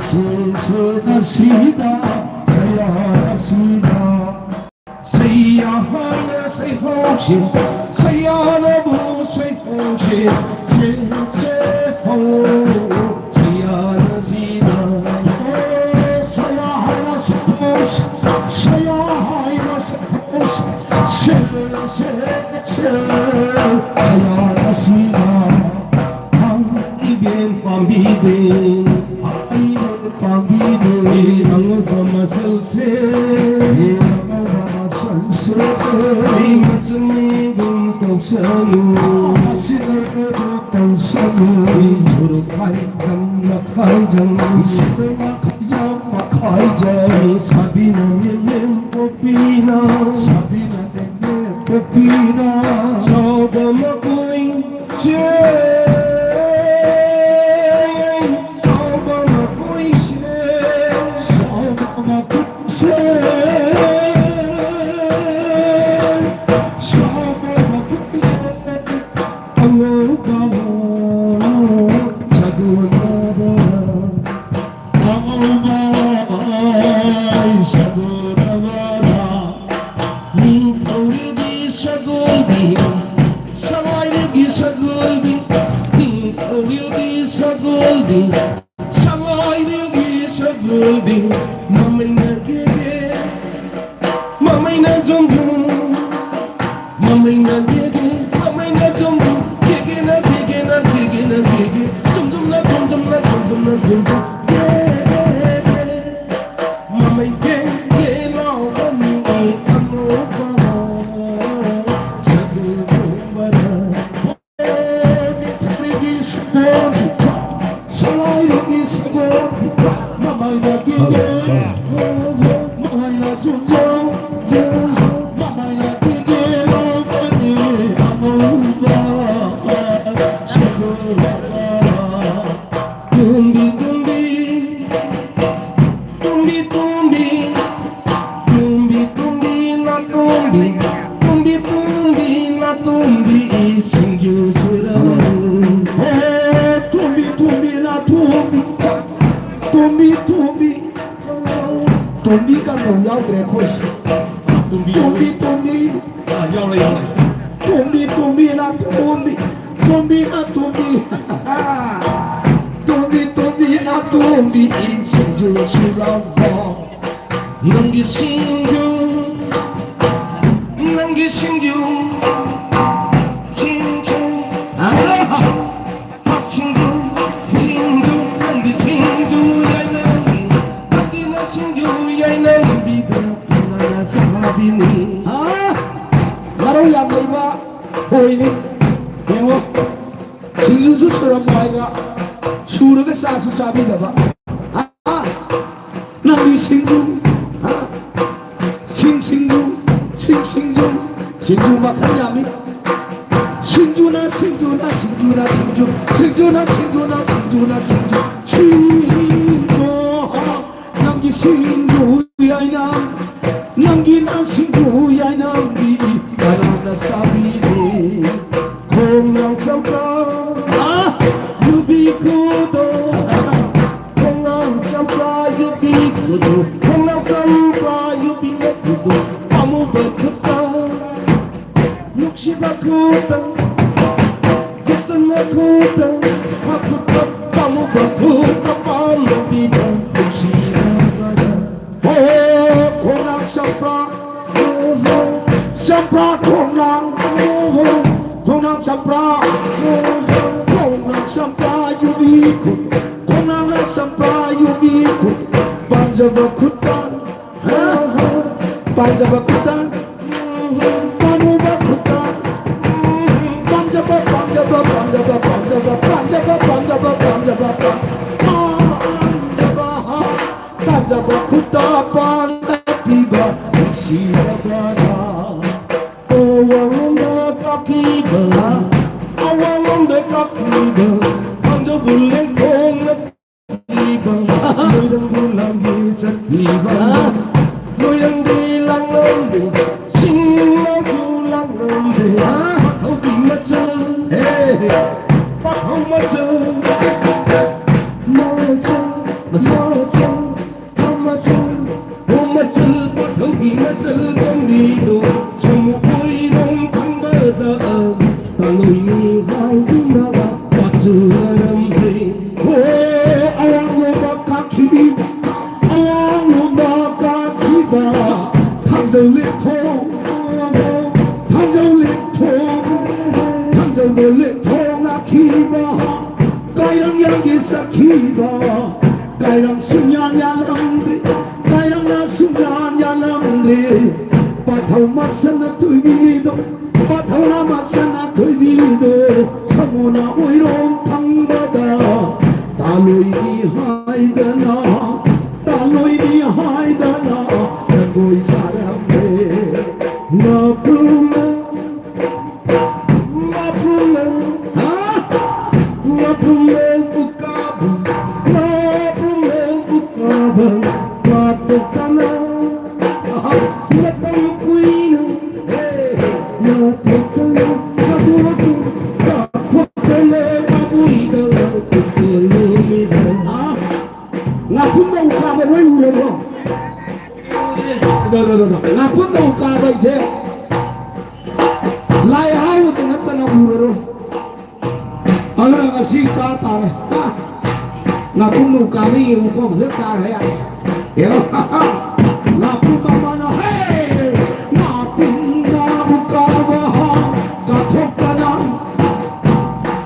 세세나시다 사야나시다 세야하나 세홍시 하야나 무세홍시 세세홍 세야나시다 사야하나 세홍시 사야하나 세홍시 세세세 사야나시다 이변 밤비대 Let's go. 오마철 바터기 마철 공리도 좀 오이롱 강바다 달로이니 하이두나가 와주라람데 오 아왕로 바카키비 아왕로 바카키바 탕정리통 탕정리통 나키바 가이랑 양기 사키바 가이랑 순양 야람데 가이랑 나 순양 야람데 바타우 마사나 투비도 바타우 나 마사나 투비도 사모나 오이롱 탕바다 달로이니 하이다나 달로이니 하이다나 장고이 사람데 나 부르면 Lai hau tu nak tanah buruk, agar agak sih kata le, nak pun kami ukok zekar ya, ya, nak pun mana hey, nak pun nak buka bah, kathok kana, kadana,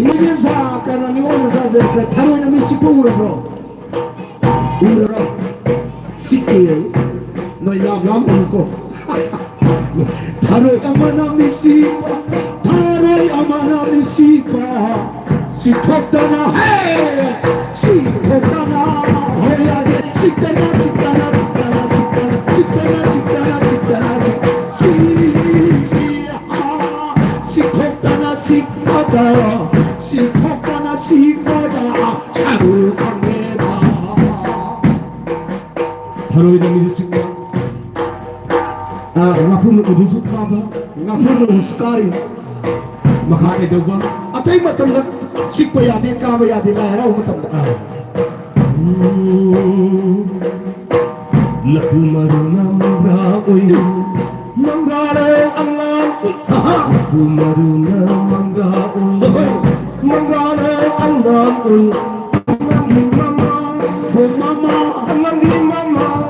ini biasa karena ni orang sahaja taruh nama siapa urang sikil, no lam uko, taruh nama siapa, si top dana hey, si top dana, hey ade, si dana, 바로 이름이 지금 ngapun udusuk kaba ngapun uskari makane dogon atay matam na sikpa yadi kaba yadi na heraw matam na lapu maruna mangraoy mangrale ang langoy lapu maruna mangraoy mangrale ang langoy mangi mama oh mama mangi mama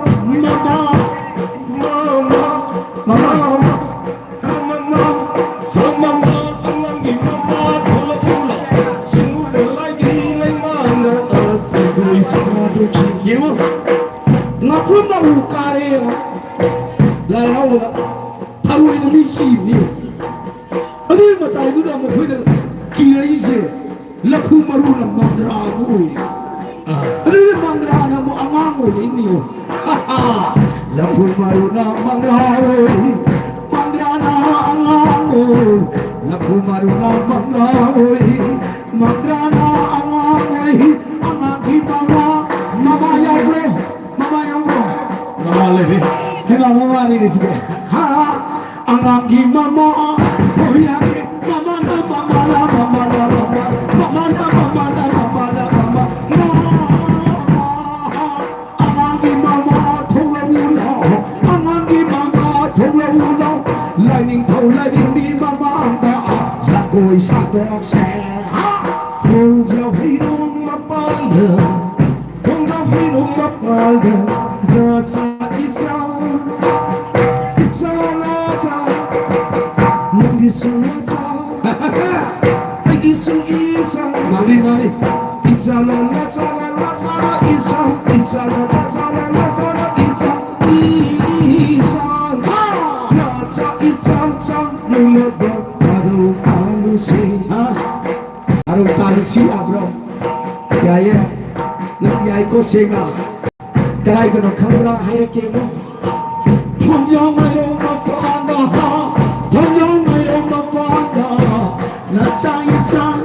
ngapun na ukare la rawa taru ina mi si ni adu matai du da mo phina kirai se lakhu maru na mandra ngoi adu mandra na mo angang ngoi ni lakhu maru na mandra ngoi mandra na angang ngoi lakhu maru na mandra ngoi mandra na angang ngoi angang ki mama ya bro mama le hena mama ni sih ha angang ki mama oh ya mama na mama na mama na mama mama na mama na mama na mama angang ki mama thong la angang ki mama thong la lightning di mama da sa koi sa dog se ha hong jau hi dong ma pa de hong jau hi dong ma pa de sa Nang gisu isa 마리 이자나 나자나 나자나 이자나 나자나 나자나 이자 나자 이자자 눈어도 아루시 아브로 야예 야이 고생아 드라이브는 카메라 하얗게 뭐 통영으로 맛봐다 통영으로 맛봐다 나자 이자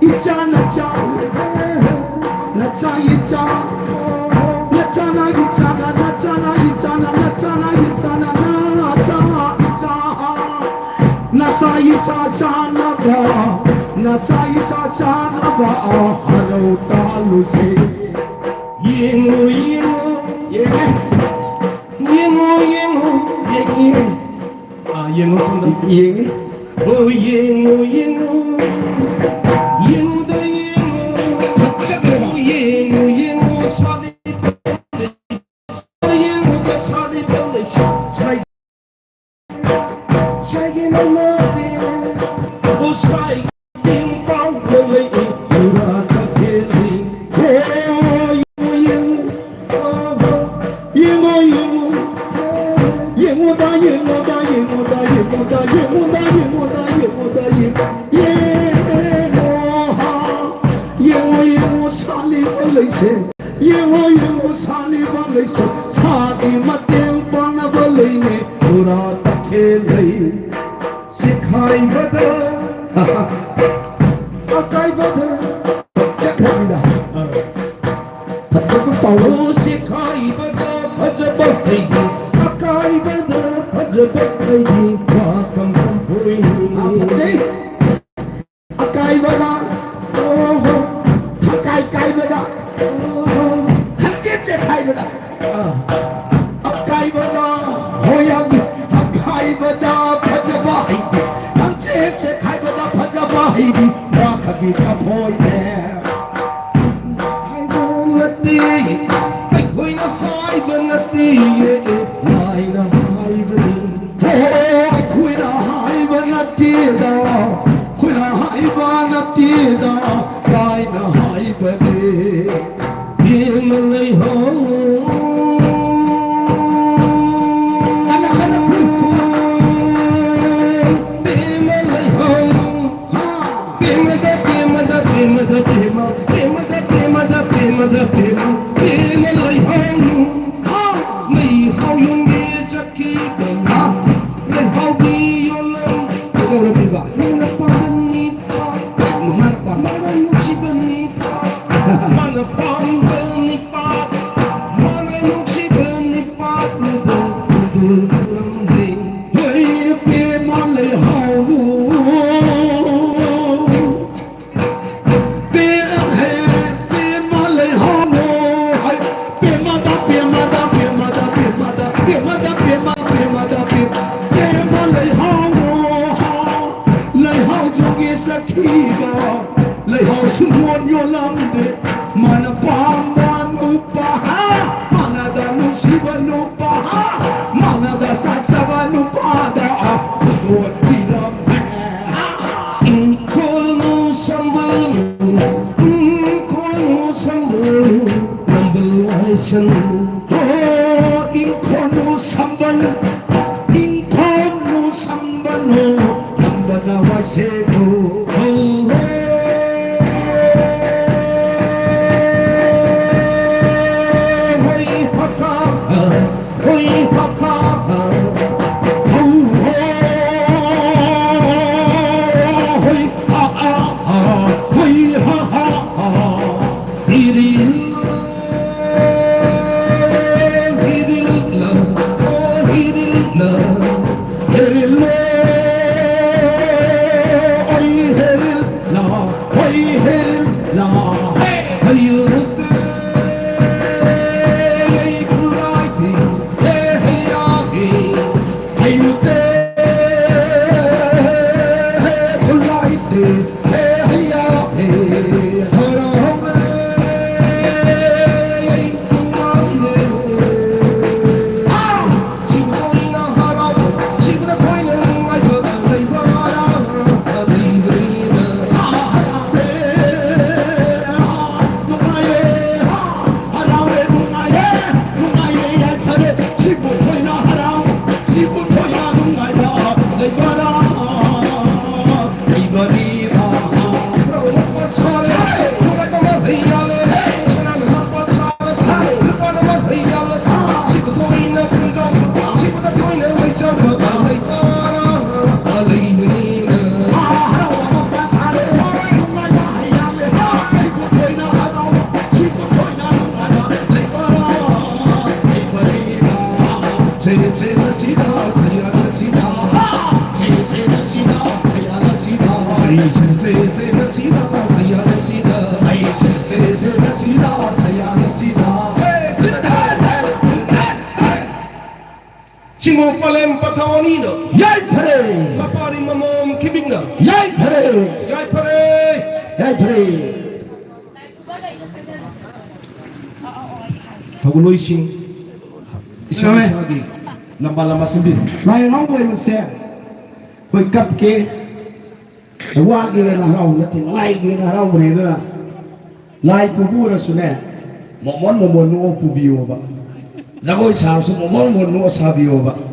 이자 나자 나자 이자 나자나 이자나 나자나 이자나 나자나 이자나 나자 이자 나자 이자 자나봐 나자 이자 자나봐 하루 달루세 잉어 아 잉어 쓴다 잉어 잉어다 잉어 사리 잉어다 사리 belly shaking on my bed oh strike being from the way you're the killing 잉어 살리발레세 사기 마땡 빵나발레네 우라타켈레 시카이바다 아카이바다 착합니다 갑자기 바로 시카이바다 파자바헤이디 아카이바다 파자바헤이디 와kamkam포이 갑자기 아카이바다 오호 가까이까이바다 가이바다 아까이바다 호양이 아까이바다 파자바이디 남체세 가이바다 파자바이디 와카기가 보이네 하이바나띠 아이고이나 하이바나띠 아이나 하이바니 아이고이나 하이바나띠다 고이나 하이바나띠다 아이나 하이바니 Malay home, Malay home, lấy hậu xuân muôn yo lam de mana pa manu pa mana da nu siva nu pa mana da saksa nu pa da do dilam in kol nu sambal number one oh in kol nu sambal number na wa se go 타원이다 야이프레 파파리 마몸 키빙나 야이프레 야이파레 야이프레 더블로이싱 이상해 lama sembi lain orang boleh mesem boleh kat ke wah ke lah orang nanti lain ke lah orang boleh tu lah lain pubu rasulnya momon nuo pubiyo ba zagoi sah su momon nuo sabiyo ba